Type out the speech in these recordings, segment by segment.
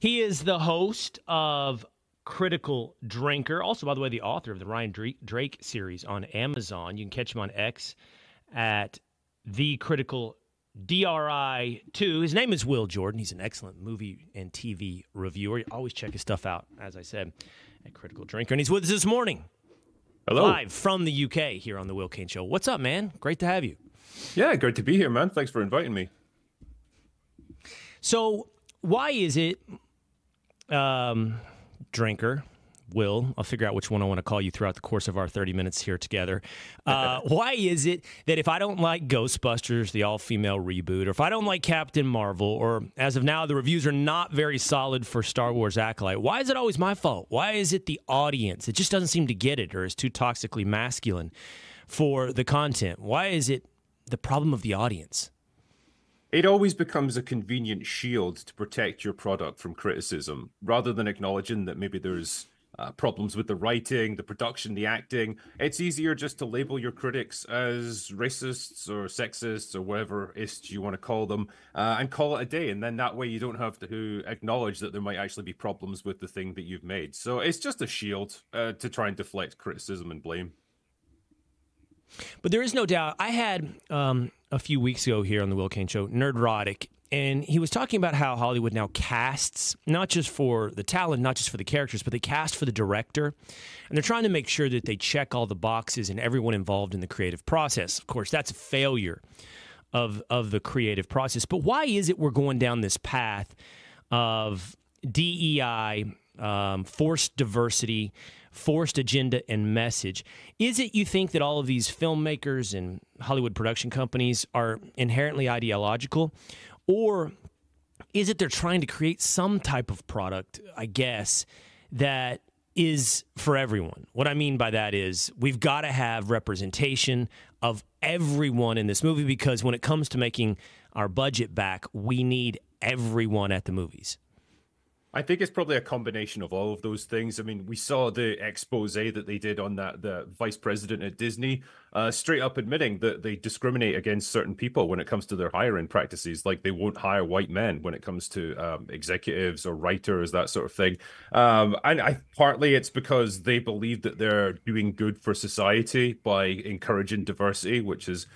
He is the host of Critical Drinker. Also, by the way, the author of the Ryan Drake series on Amazon. You can catch him on X at The Critical DRI2. His name is Will Jordan. He's an excellent movie and TV reviewer. Always check his stuff out, as I said, at Critical Drinker. And he's with us this morning. Hello. Live from the UK here on The Will Cain Show. What's up, man? Great to have you. Yeah, great to be here, man. Thanks for inviting me. So, why is it, Drinker, Will, I'll figure out which one I want to call you throughout the course of our 30 minutes here together. Why is it that if I don't like Ghostbusters, the all-female reboot, or if I don't like Captain Marvel, or as of now, the reviews are not very solid for Star Wars Acolyte, why is it always my fault? Why is it the audience? It just doesn't seem to get it, or is too toxically masculine for the content. Why is it the problem of the audience? It always becomes a convenient shield to protect your product from criticism, rather than acknowledging that maybe there's problems with the writing, the production, the acting. It's easier just to label your critics as racists or sexists or whatever ist you want to call them, and call it a day. And then that way you don't have to acknowledge that there might actually be problems with the thing that you've made. So it's just a shield to try and deflect criticism and blame. But there is no doubt. I had a few weeks ago here on the Will Cain Show, Nerdrotic, and he was talking about how Hollywood now casts, not just for the talent, not just for the characters, but they cast for the director. And they're trying to make sure that they check all the boxes and everyone involved in the creative process. Of course, that's a failure of the creative process. But why is it we're going down this path of DEI, forced diversity, forced agenda and message? Is it you think that all of these filmmakers and Hollywood production companies are inherently ideological? Or is it they're trying to create some type of product, I guess, that is for everyone? What I mean by that is we've got to have representation of everyone in this movie, because when it comes to making our budget back, we need everyone at the movies. I think it's probably a combination of all of those things. I mean, we saw the expose that they did on the vice president at Disney, straight up admitting that they discriminate against certain people when it comes to their hiring practices. Like they won't hire white men when it comes to executives or writers, that sort of thing. And partly it's because they believe that they're doing good for society by encouraging diversity, which is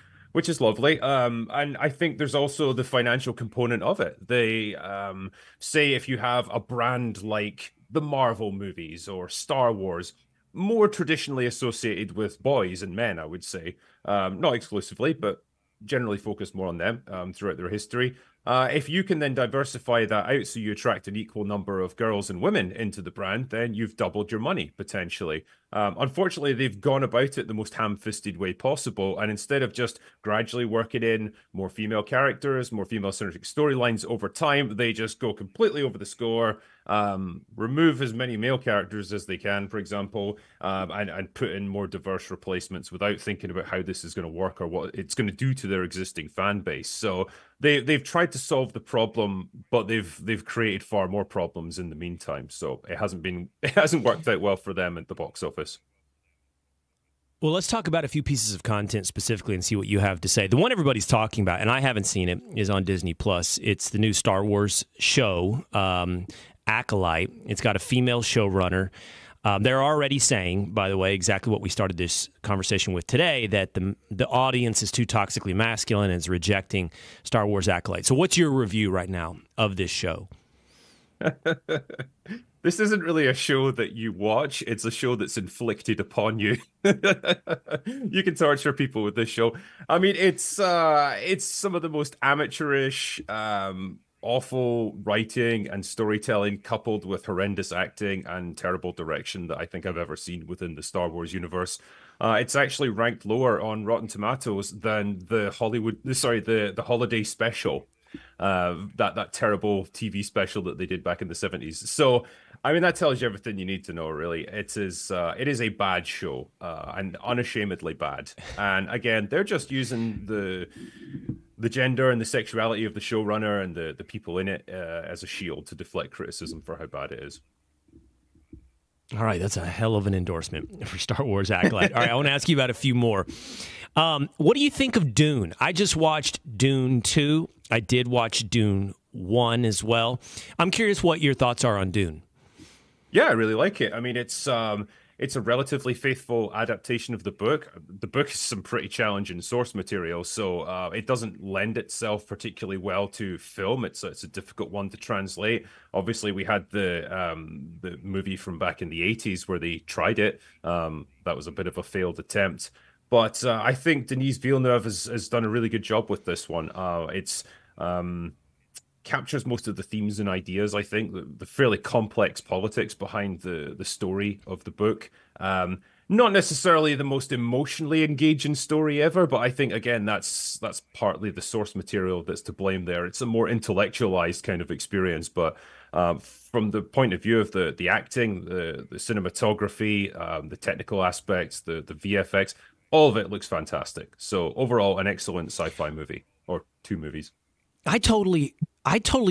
lovely. And I think there's also the financial component of it. They say if you have a brand like the Marvel movies or Star Wars, more traditionally associated with boys and men, I would say, not exclusively, but generally focused more on them throughout their history. If you can then diversify that out so you attract an equal number of girls and women into the brand, then you've doubled your money, potentially. Unfortunately, they've gone about it the most ham-fisted way possible, and instead of just gradually working in more female characters, more female-centric storylines over time, they just go completely over the score, remove as many male characters as they can, for example, and put in more diverse replacements without thinking about how this is going to work or what it's going to do to their existing fan base. So they've tried to solve the problem, but they've created far more problems in the meantime. So it hasn't worked out well for them at the box office. Well, let's talk about a few pieces of content specifically and see what you have to say. The one everybody's talking about, and I haven't seen it, is on Disney Plus. It's the new Star Wars show, Acolyte. It's got a female showrunner. They're already saying, by the way, exactly what we started this conversation with today, that the audience is too toxically masculine and is rejecting Star Wars Acolyte. So what's your review right now of this show? This isn't really a show that you watch. It's a show that's inflicted upon you. You can torture people with this show. I mean, it's some of the most amateurish, awful writing and storytelling coupled with horrendous acting and terrible direction that I think I've ever seen within the Star Wars universe. It's actually ranked lower on Rotten Tomatoes than the holiday special, that terrible TV special that they did back in the 70s. So, I mean, that tells you everything you need to know, really. It is a bad show, and unashamedly bad. And again, they're just using the gender and the sexuality of the showrunner and the people in it as a shield to deflect criticism for how bad it is. All right, that's a hell of an endorsement for Star Wars Acolyte. All right, I want to ask you about a few more. What do you think of Dune? I just watched Dune 2. I did watch Dune 1 as well. I'm curious what your thoughts are on Dune. Yeah, I really like it. I mean, it's a relatively faithful adaptation of the book. The book is some pretty challenging source material, so it doesn't lend itself particularly well to film. It's a difficult one to translate. Obviously, we had the movie from back in the 80s where they tried it. That was a bit of a failed attempt. But I think Denis Villeneuve has done a really good job with this one. It's captures most of the themes and ideas. I think the fairly complex politics behind the story of the book. Not necessarily the most emotionally engaging story ever, but I think again that's partly the source material that's to blame there. It's a more intellectualized kind of experience, but from the point of view of the acting, the cinematography, the technical aspects, the VFX, all of it looks fantastic. So overall, an excellent sci-fi movie, or 2 movies. I totally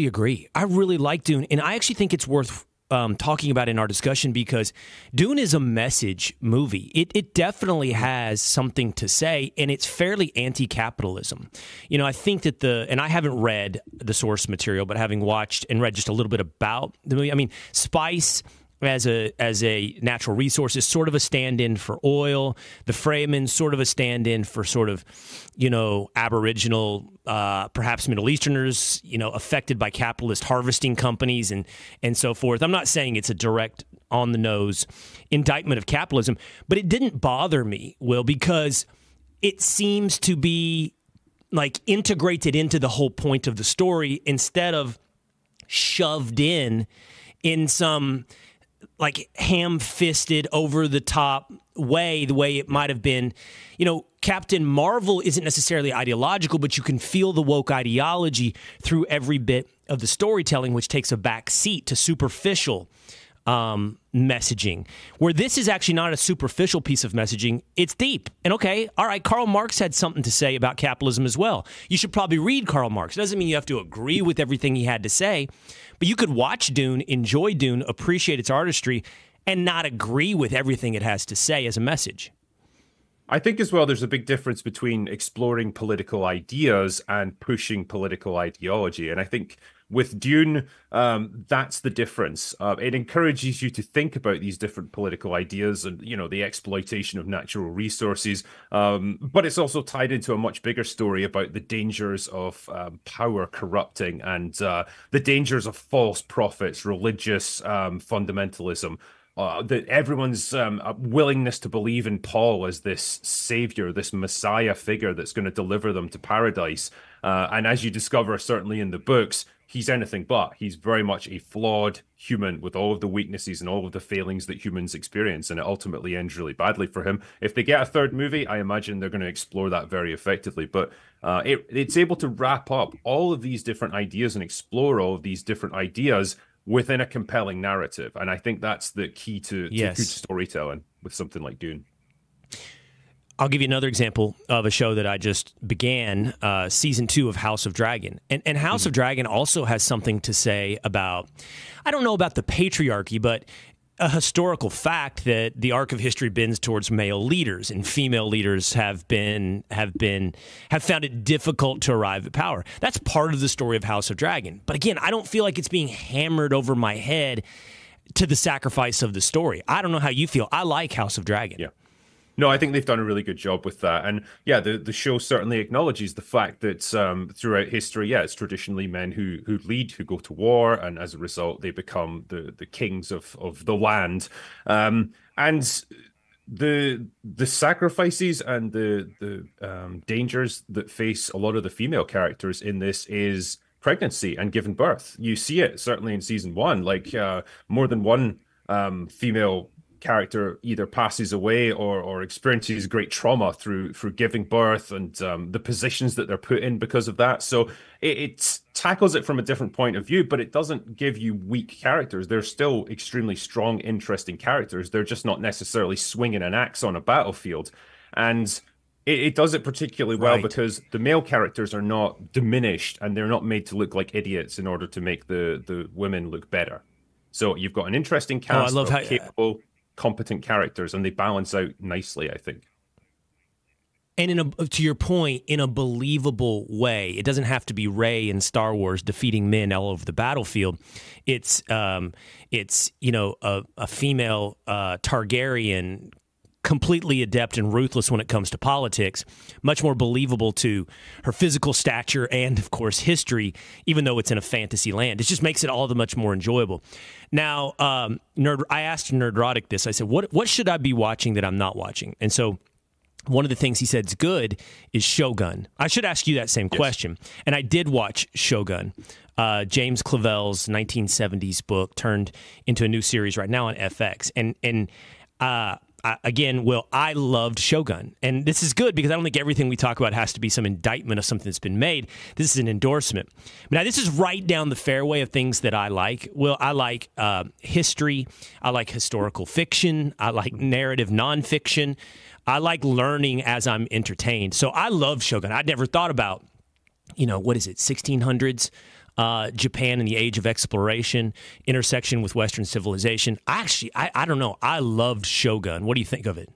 agree. I really like Dune, and I actually think it's worth talking about in our discussion because Dune is a message movie. It definitely has something to say, and it's fairly anti-capitalism. I think that and I haven't read the source material, but having watched and read just a little bit about the movie, I mean, spice as a natural resource is sort of a stand-in for oil. The Fremen sort of a stand-in for sort of, Aboriginal, perhaps Middle Easterners, affected by capitalist harvesting companies and so forth. I'm not saying it's a direct on-the-nose indictment of capitalism, but it didn't bother me, Will, because it seems to be like integrated into the whole point of the story instead of shoved in some like ham-fisted, over-the-top way, the way it might have been. Captain Marvel isn't necessarily ideological, but you can feel the woke ideology through every bit of the storytelling, which takes a back seat to superficial messaging, where this is actually not a superficial piece of messaging. It's deep. And okay, all right, Karl Marx had something to say about capitalism as well. You should probably read Karl Marx. It doesn't mean you have to agree with everything he had to say, but you could watch Dune, enjoy Dune, appreciate its artistry, and not agree with everything it has to say as a message. I think as well, there's a big difference between exploring political ideas and pushing political ideology. And I think with Dune, that's the difference. It encourages you to think about these different political ideas and, the exploitation of natural resources. But it's also tied into a much bigger story about the dangers of power corrupting and the dangers of false prophets, religious fundamentalism. That everyone's willingness to believe in Paul as this savior, this Messiah figure that's going to deliver them to paradise. And as you discover, certainly in the books, he's anything but. He's very much a flawed human with all of the weaknesses and all of the failings that humans experience. And it ultimately ends really badly for him. If they get a 3rd movie, I imagine they're going to explore that very effectively. But it's able to wrap up all of these different ideas and explore all of these different ideas within a compelling narrative. And I think that's the key to good storytelling with something like Dune. I'll give you another example of a show that I just began, season 2 of House of Dragon. And House of Dragon also has something to say about, I don't know about the patriarchy, but a historical fact that the arc of history bends towards male leaders, and female leaders have found it difficult to arrive at power. That's part of the story of House of Dragon. But again, I don't feel like it's being hammered over my head to the sacrifice of the story. I don't know how you feel. I like House of Dragon. Yeah. No, I think they've done a really good job with that. And yeah, the show certainly acknowledges the fact that throughout history, it's traditionally men who lead, who go to war, and as a result, they become the kings of the land. And the sacrifices and the dangers that face a lot of the female characters in this is pregnancy and giving birth. You see it certainly in season 1, like more than one female character either passes away or experiences great trauma through giving birth, and the positions that they're put in because of that. So it tackles it from a different point of view, but it doesn't give you weak characters. They're still extremely strong, interesting characters. They're just not necessarily swinging an axe on a battlefield. And it does it particularly well because the male characters are not diminished and they're not made to look like idiots in order to make the women look better. So you've got an interesting cast of capable, competent characters, and they balance out nicely, I think. And to your point, in a believable way. It doesn't have to be Rey in Star Wars defeating men all over the battlefield. It's a female Targaryen, completely adept and ruthless when it comes to politics, much more believable to her physical stature and, of course, history, even though it's in a fantasy land. It just makes it all the much more enjoyable. Now, I asked Nerdrotic this. I said, what should I be watching that I'm not watching? And so one of the things he said is good is Shogun. I should ask you that same question. And I did watch Shogun, James Clavell's 1970s book turned into a new series right now on FX. Again, Will, I loved Shogun. And this is good because I don't think everything we talk about has to be some indictment of something that's been made. This is an endorsement. Now, this is right down the fairway of things that I like. Will, I like history. I like historical fiction. I like narrative nonfiction. I like learning as I'm entertained. So I love Shogun. I'd never thought about, what is it, 1600s? Japan in the age of exploration, intersection with Western civilization. I don't know. I loved Shogun. What do you think of it?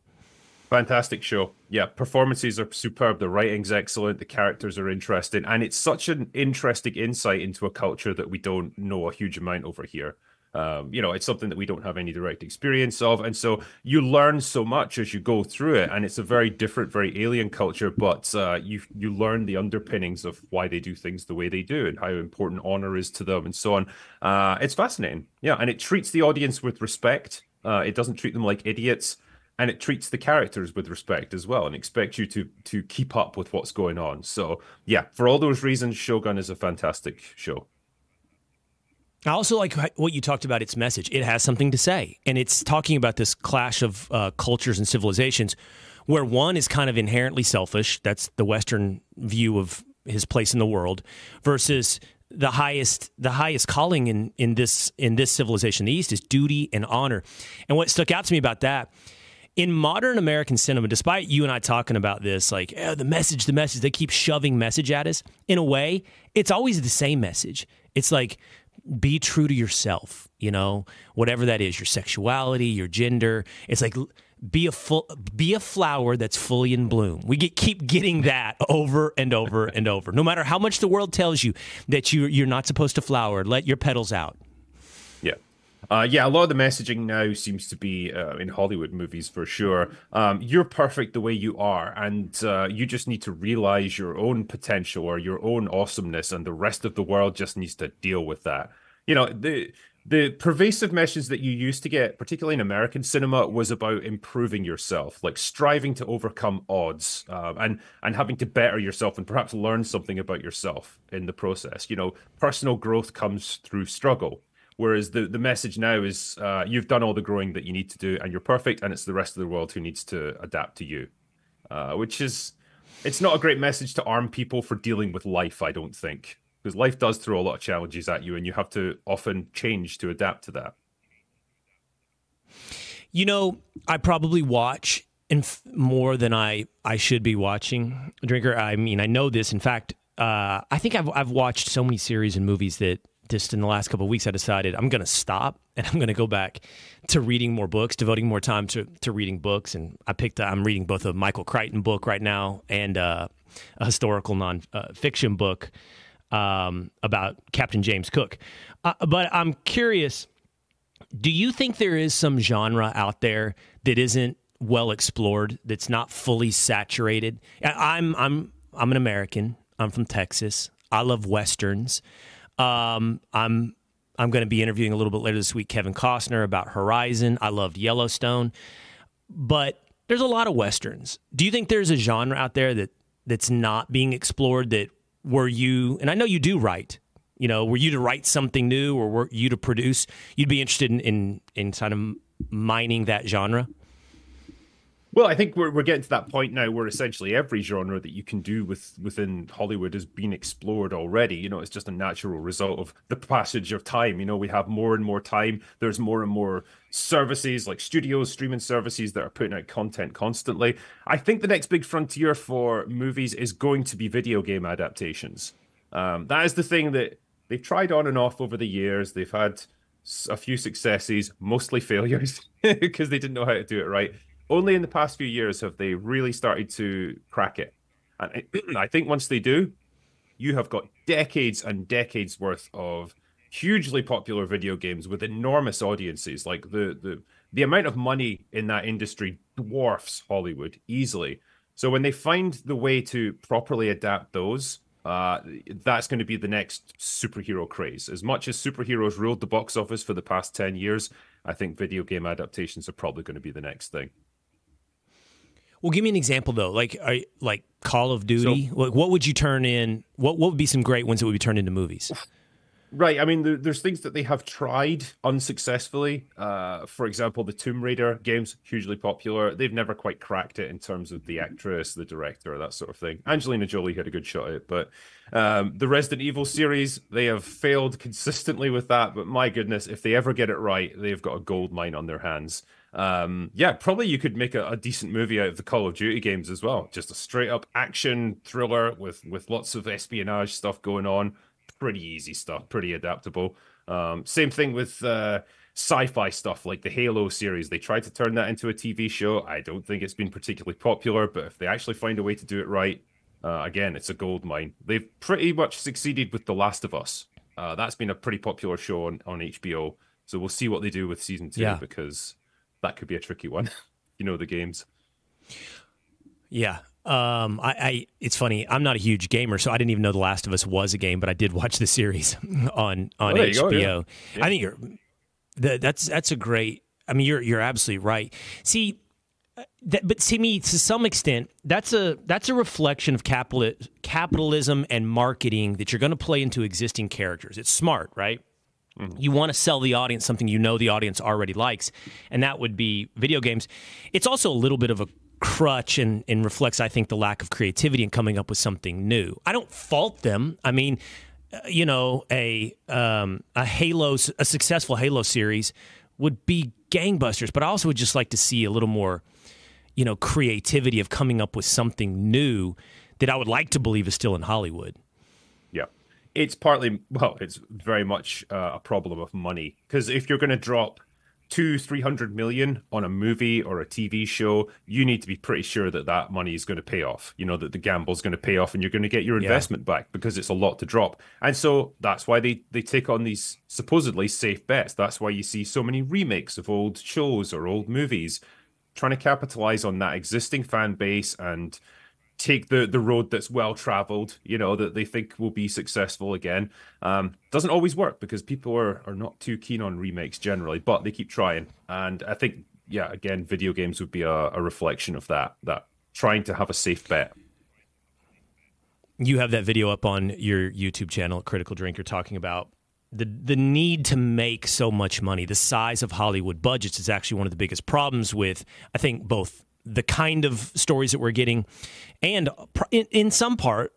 Fantastic show. Yeah, performances are superb. The writing's excellent. The characters are interesting. And it's such an interesting insight into a culture that we don't know a huge amount over here. It's something that we don't have any direct experience of. And so you learn so much as you go through it. And it's a very different, very alien culture, but you learn the underpinnings of why they do things the way they do and how important honor is to them and so on. It's fascinating. Yeah. And it treats the audience with respect. It doesn't treat them like idiots. And it treats the characters with respect as well and expects you to keep up with what's going on. So, yeah, for all those reasons, Shogun is a fantastic show. I also like what you talked about, its message. It has something to say. And it's talking about this clash of cultures and civilizations where one is kind of inherently selfish. That's the Western view of his place in the world versus the highest calling in this civilization, the East, is duty and honor. And what stuck out to me about that, in modern American cinema, despite you and I talking about this, like the message, they keep shoving message at us. In a way, it's always the same message. It's like, be true to yourself, whatever that is, your sexuality, your gender. It's like, be a flower that's fully in bloom. We keep getting that over and over and over. No matter how much the world tells you that you're not supposed to flower, let your petals out. Yeah. A lot of the messaging now seems to be in Hollywood movies for sure. You're perfect the way you are, and you just need to realize your own potential or your own awesomeness, and the rest of the world just needs to deal with that. The pervasive message that you used to get, particularly in American cinema, was about improving yourself, like striving to overcome odds, and having to better yourself and perhaps learn something about yourself in the process. Personal growth comes through struggle. Whereas the message now is you've done all the growing that you need to do and you're perfect, and it's the rest of the world who needs to adapt to you, it's not a great message to arm people for dealing with life, I don't think, because life does throw a lot of challenges at you and you have to often change to adapt to that. I probably watch more than I should be watching, Drinker. I mean, I know this. In fact, I think I've watched so many series and movies that just in the last couple of weeks, I decided I'm going to stop and I'm going to go back to reading more books, devoting more time to reading books. And I'm reading both a Michael Crichton book right now and a historical non-fiction book about Captain James Cook. But I'm curious, do you think there is some genre out there that isn't well explored, that's not fully saturated? I'm an American. I'm from Texas. I love Westerns. I'm going to be interviewing a little bit later this week Kevin Costner about Horizon. I loved Yellowstone, but there's a lot of Westerns. Do you think there's a genre out there that's not being explored, that were you, and I know you do write, were you to write something new or were you to produce, you'd be interested in kind of mining that genre? Well, I think we're getting to that point now where essentially every genre that you can do within Hollywood has been explored already. It's just a natural result of the passage of time. We have more and more time. There's more and more services like studios, streaming services that are putting out content constantly. I think the next big frontier for movies is going to be video game adaptations. That is the thing that they've tried on and off over the years. They've had a few successes, mostly failures because they didn't know how to do it right. Only in the past few years have they really started to crack it. And I think once they do, you have got decades and decades worth of hugely popular video games with enormous audiences. Like the amount of money in that industry dwarfs Hollywood easily. So when they find the way to properly adapt those, that's going to be the next superhero craze. As much as superheroes ruled the box office for the past 10 years, I think video game adaptations are probably going to be the next thing. Well, give me an example though. Like Call of Duty. Like, what would you turn in? What would be some great ones that would be turned into movies? Right. I mean, there's things that they have tried unsuccessfully. For example, the Tomb Raider games, hugely popular. They've never quite cracked it in terms of the actress, the director, that sort of thing. Angelina Jolie had a good shot at it, but the Resident Evil series, they have failed consistently with that. But my goodness, if they ever get it right, they've got a gold mine on their hands. Yeah, probably you could make a decent movie out of the Call of Duty games as well. Just a straight up action thriller with lots of espionage stuff going on. Pretty easy stuff, pretty adaptable. Same thing with sci-fi stuff like the Halo series. They tried to turn that into a TV show. I don't think it's been particularly popular, but if they actually find a way to do it right, again, it's a gold mine. They've pretty much succeeded with The Last of Us. That's been a pretty popular show on HBO. So we'll see what they do with season 2 because that could be a tricky one. You know the games. Yeah. It's funny. I'm not a huge gamer, so I didn't even know The Last of Us was a game, but I did watch the series on HBO. Yeah. I think that's a great. I mean, you're absolutely right. See, but to me, to some extent, that's a reflection of capitalism and marketing that you're going to play into existing characters. It's smart, right? Mm-hmm. You want to sell the audience something you know the audience already likes, and that would be video games. It's also a little bit of a crutch and reflects, I think, the lack of creativity in coming up with something new. I don't fault them. I mean, a successful Halo series would be gangbusters, but I also would just like to see a little more, creativity of coming up with something new that I would like to believe is still in Hollywood. Yeah. It's it's very much a problem of money, because if you're going to drop 200-300 million on a movie or a TV show, you need to be pretty sure that money is going to pay off, that the gamble's going to pay off and you're going to get your investment back, because it's a lot to drop. And so that's why they take on these supposedly safe bets. That's why you see so many remakes of old shows or old movies, trying to capitalize on that existing fan base and take the road that's well traveled, that they think will be successful again. Doesn't always work, because people are not too keen on remakes generally, but they keep trying. And I think, again, video games would be a reflection of that trying to have a safe bet. You have that video up on your YouTube channel, Critical Drinker, talking about the need to make so much money. The size of Hollywood budgets is actually one of the biggest problems with, I think, both the kind of stories that we're getting and in some part,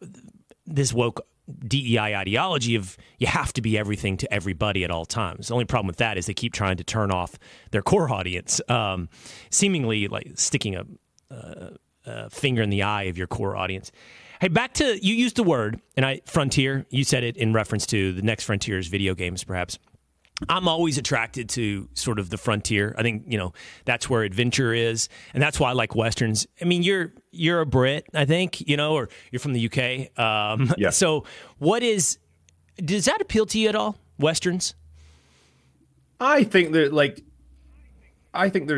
this woke DEI ideology of you have to be everything to everybody at all times. The only problem with that is they keep trying to turn off their core audience, seemingly like sticking a finger in the eye of your core audience. Hey, back to, you used the word, frontier, you said it in reference to the next frontier is video games, perhaps. I'm always attracted to sort of the frontier. I think, that's where adventure is. And that's why I like Westerns. I mean, you're a Brit, I think, or you're from the UK. Yeah. So does that appeal to you at all? Westerns? I think there's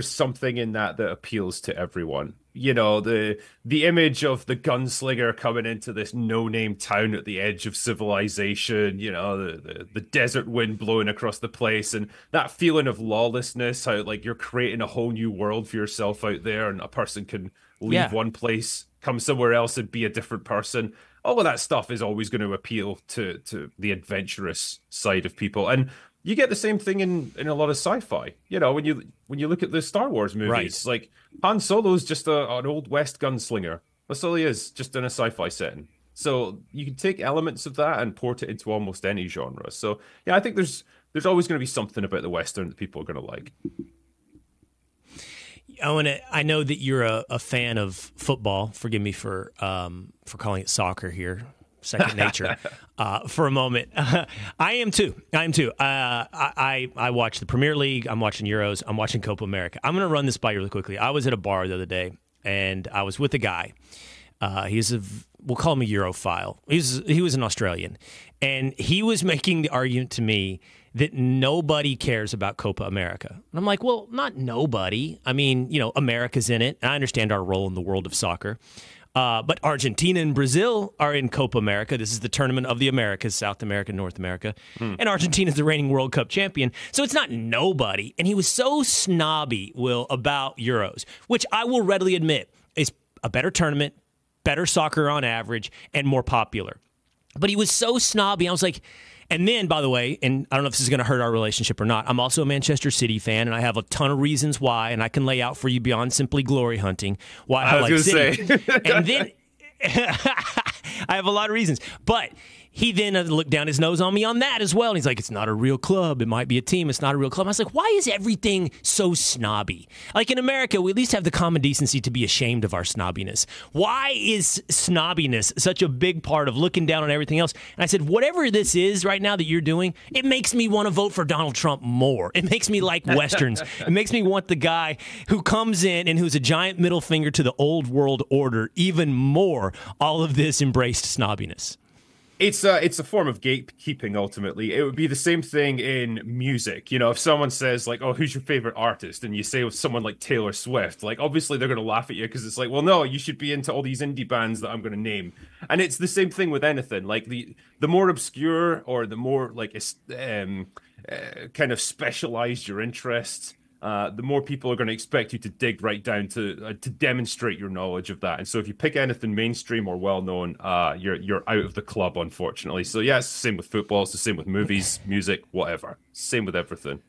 something in that appeals to everyone. The image of the gunslinger coming into this no-name town at the edge of civilization, the desert wind blowing across the place, and that feeling of lawlessness, how like you're creating a whole new world for yourself out there, and a person can leave one place, come somewhere else and be a different person. All of that stuff is always going to appeal to the adventurous side of people. And you get the same thing in a lot of sci-fi. When you look at the Star Wars movies, right. Like Han Solo's just an old West gunslinger. That's all he is, just in a sci-fi setting. So you can take elements of that and port it into almost any genre. So yeah, I think there's always going to be something about the Western that people are going to like. I know that you're a fan of football. Forgive me for calling it soccer here. second nature for a moment. I am too. I watch the Premier League. I'm watching Euros. I'm watching Copa America. I'm going to run this by you really quickly. I was at a bar the other day, and I was with a guy. We'll call him a Europhile. He was an Australian, and he was making the argument to me that nobody cares about Copa America. And I'm like, well, not nobody. I mean, America's in it, and I understand our role in the world of soccer. But Argentina and Brazil are in Copa America. This is the tournament of the Americas, South America, North America. And Argentina is the reigning World Cup champion. So it's not nobody. And he was so snobby, Will, about Euros, which I will readily admit is a better tournament, better soccer on average, and more popular. But he was so snobby. I was like, and then, by the way, and I don't know if this is going to hurt our relationship or not, I'm also a Manchester City fan, and I have a ton of reasons why, and I can lay out for you beyond simply glory hunting why I like City. And then I have a lot of reasons. But he then looked down his nose on me on that as well. And he's like, it's not a real club. It might be a team. It's not a real club. I was like, why is everything so snobby? Like in America, we at least have the common decency to be ashamed of our snobbiness. Why is snobbiness such a big part of looking down on everything else? And I said, whatever this is right now that you're doing, it makes me want to vote for Donald Trump more. It makes me like Westerns. It makes me want the guy who comes in and who's a giant middle finger to the old world order even more. All of this embraced snobbiness. It's a form of gatekeeping, ultimately. It would be the same thing in music. If someone says, like, oh, who's your favorite artist? And you say someone like Taylor Swift, like, obviously they're going to laugh at you because it's like, well, no, you should be into all these indie bands that I'm going to name. And it's the same thing with anything. Like, the more obscure or the more, like, kind of specialized your interests, the more people are going to expect you to dig right down to demonstrate your knowledge of that. And so if you pick anything mainstream or well-known, you're out of the club, unfortunately. So yeah, it's the same with football. It's the same with movies, music, whatever. Same with everything.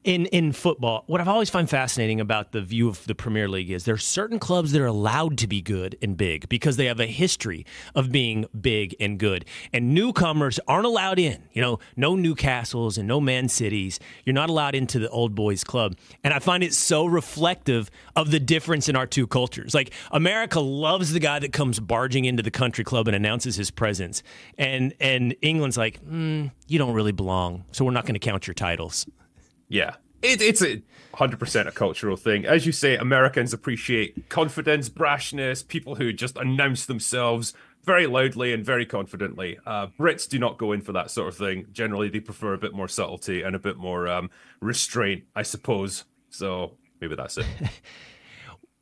In football, what I've always found fascinating about the view of the Premier League is there are certain clubs that are allowed to be good and big because they have a history of being big and good. And newcomers aren't allowed in. No Newcastles and no Man Cities. You're not allowed into the old boys club. And I find it so reflective of the difference in our two cultures. Like, America loves the guy that comes barging into the country club and announces his presence. And England's like, you don't really belong, so we're not going to count your titles. Yeah, it's 100% a cultural thing. As you say, Americans appreciate confidence, brashness, people who just announce themselves very loudly and very confidently. Brits do not go in for that sort of thing. Generally, they prefer a bit more subtlety and a bit more restraint, I suppose. So maybe that's it.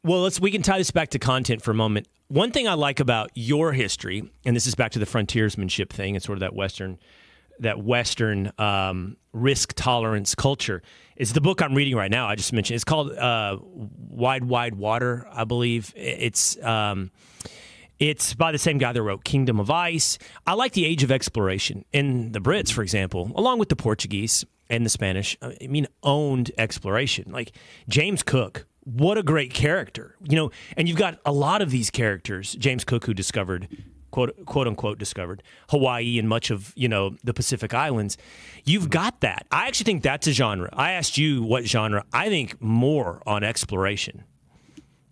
Well, we can tie this back to content for a moment. One thing I like about your history, and this is back to the frontiersmanship thing and sort of that Western risk tolerance culture, is the book I'm reading right now. I just mentioned it's called Wide Water, I believe. It's by the same guy that wrote Kingdom of Ice. I like the age of exploration. And the Brits, for example, along with the Portuguese and the Spanish, owned exploration. Like James Cook, what a great character. And you've got a lot of these characters. James Cook, who discovered quote unquote discovered Hawaii and much of the Pacific Islands. You've got that. I actually think that's a genre. I asked you what genre. I think more on exploration.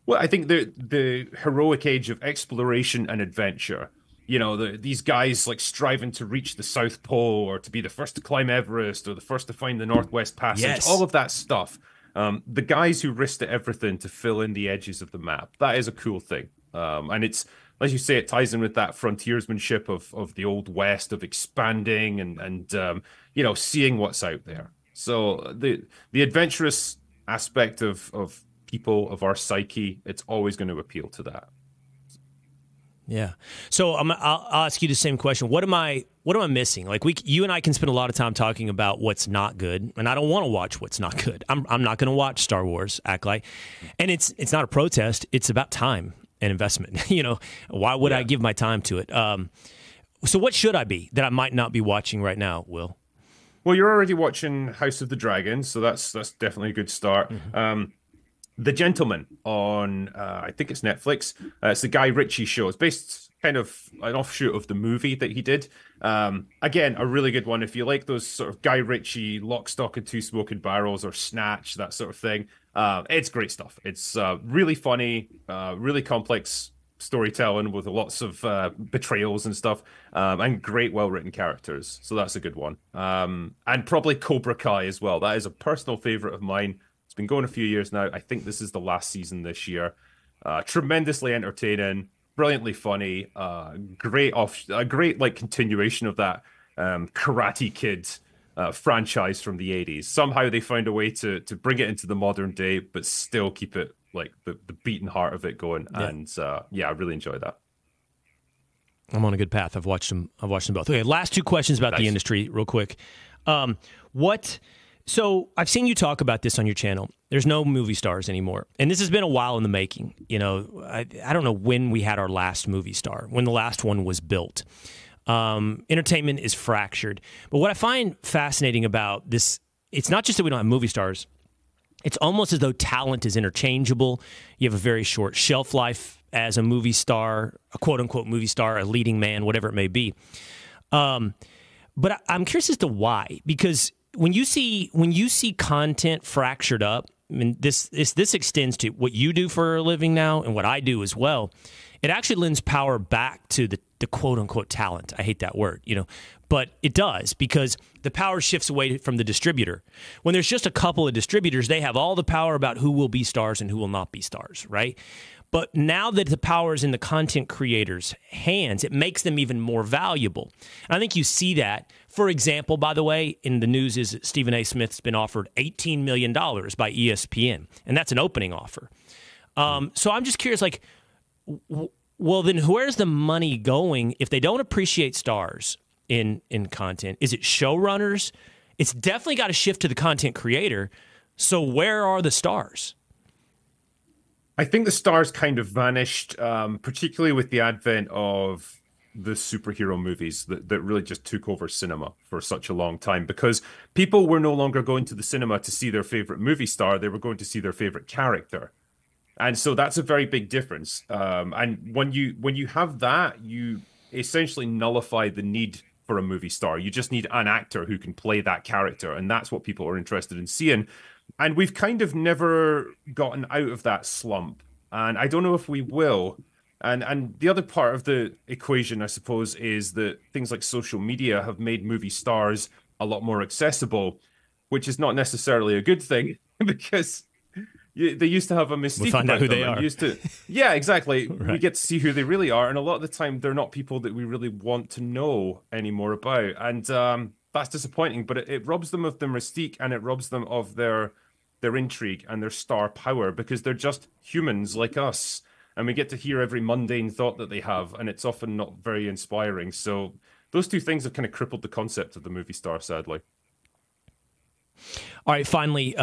Well, I think the heroic age of exploration and adventure. These guys like striving to reach the South Pole or to be the first to climb Everest or the first to find the Northwest Passage. Yes. All of that stuff. The guys who risked everything to fill in the edges of the map. That is a cool thing. And it's, as you say, it ties in with that frontiersmanship of the Old West, of expanding and seeing what's out there. So the adventurous aspect of people, of our psyche, it's always going to appeal to that. Yeah. So I'll ask you the same question. What am I missing? Like you and I can spend a lot of time talking about what's not good, and I don't want to watch what's not good. I'm not going to watch Star Wars. Act like, and it's not a protest. It's about time and investment. Why would I give my time to it? So what should I be that I might not be watching right now, Will? Well, you're already watching House of the Dragon, so that's definitely a good start. Mm-hmm. The Gentleman on, I think it's Netflix. It's the Guy Ritchie show. It's based kind of an offshoot of the movie that he did. Again, a really good one. If you like those sort of Guy Ritchie, Lock, Stock, and Two Smoking Barrels or Snatch, that sort of thing, it's great stuff. It's really funny, really complex storytelling with lots of betrayals and stuff, and great, well-written characters. So that's a good one. And probably Cobra Kai as well. That is a personal favorite of mine. It's been going a few years now. I think this is the last season this year. Tremendously entertaining, brilliantly funny, a great like continuation of that Karate Kid franchise from the 80s. Somehow they found a way to bring it into the modern day, but still keep it like the beating heart of it going. Yeah. And I really enjoy that. I'm on a good path. I've watched them both. Okay, last two questions about the industry real quick. So I've seen you talk about this on your channel. There's no movie stars anymore. And this has been a while in the making. You know, I don't know when we had our last movie star, when the last one was built. Entertainment is fractured. But what I find fascinating about this, it's not just that we don't have movie stars. It's almost as though talent is interchangeable. You have a very short shelf life as a movie star, a quote-unquote movie star, a leading man, whatever it may be. But I'm curious as to why. Because when you see content fractured up, I mean, this extends to what you do for a living now and what I do as well. It actually lends power back to the quote-unquote talent. I hate that word, but it does, because the power shifts away from the distributor. When there's just a couple of distributors, they have all the power about who will be stars and who will not be stars, right? But now that the power is in the content creators' hands, it makes them even more valuable. And I think you see that. For example, by the way, in the news is that Stephen A. Smith's been offered $18 million by ESPN, and that's an opening offer. So I'm just curious, like, well, then where's the money going if they don't appreciate stars in content? Is it showrunners? It's definitely got to shift to the content creator. So where are the stars? I think the stars kind of vanished, particularly with the advent of the superhero movies that really just took over cinema for such a long time, because people were no longer going to the cinema to see their favorite movie star. They were going to see their favorite character. And so that's a very big difference. And when you have that, you essentially nullify the need for a movie star. You just need an actor who can play that character. And that's what people are interested in seeing. And we've kind of never gotten out of that slump. And I don't know if we will. And the other part of the equation, I suppose, is that things like social media have made movie stars a lot more accessible, which is not necessarily a good thing, because they used to have a mystique. We find out who they are. Yeah, exactly. Right. We get to see who they really are. And a lot of the time, they're not people that we really want to know anymore about. And that's disappointing, but it robs them of their mystique, and it robs them of their intrigue and their star power, because they're just humans like us. And we get to hear every mundane thought that they have, and it's often not very inspiring. So those two things have kind of crippled the concept of the movie star, sadly. All right, finally,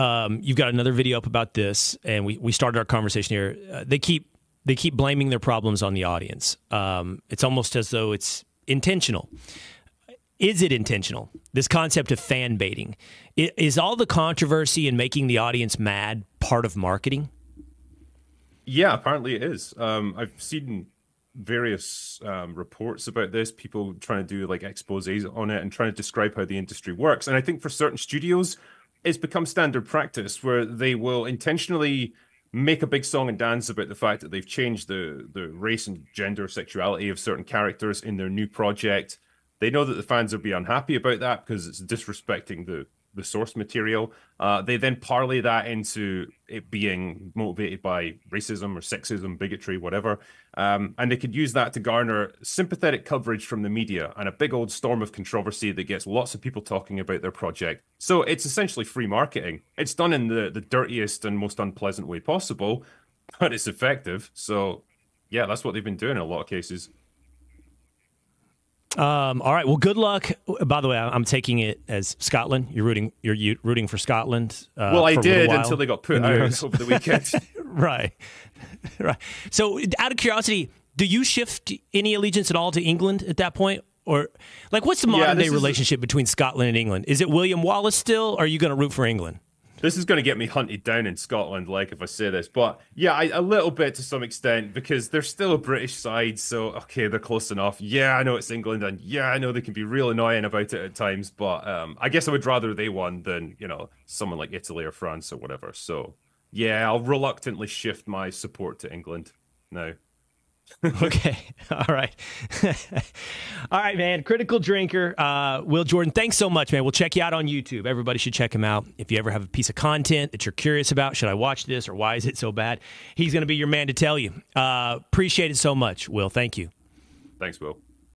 you've got another video up about this, and we started our conversation here. They keep blaming their problems on the audience. It's almost as though it's intentional. Is it intentional? This concept of fan baiting. Is all the controversy and making the audience mad part of marketing? Yeah, apparently it is. I've seen various reports about this, people trying to do like exposés on it and trying to describe how the industry works. And I think for certain studios, it's become standard practice where they will intentionally make a big song and dance about the fact that they've changed the race and gender, sexuality of certain characters in their new project. They know that the fans will be unhappy about that because it's disrespecting the source material. They then parlay that into it being motivated by racism or sexism, bigotry, whatever. And they could use that to garner sympathetic coverage from the media and a big old storm of controversy that gets lots of people talking about their project. So it's essentially free marketing. It's done in the dirtiest and most unpleasant way possible, but it's effective. So yeah, that's what they've been doing in a lot of cases. All right. Well, good luck. By the way, I'm taking it as Scotland. You're rooting for Scotland. Well, I did until they got put out over the weekend. Right. So, out of curiosity, do you shift any allegiance at all to England at that point, or like what's the modern day relationship between Scotland and England? Is it William Wallace still? Or are you going to root for England? This is going to get me hunted down in Scotland, like, if I say this. But yeah, a little bit to some extent, because they're still a British side. So, okay, they're close enough. Yeah, I know it's England. And yeah, I know they can be real annoying about it at times. But I guess I would rather they won than, someone like Italy or France or whatever. So, yeah, I'll reluctantly shift my support to England now. Okay. All right. All right, man. Critical drinker. Will Jordan, thanks so much, man. We'll check you out on YouTube. Everybody should check him out. If you ever have a piece of content that you're curious about, should I watch this or why is it so bad? He's going to be your man to tell you. Appreciate it so much, Will. Thank you. Thanks, Will.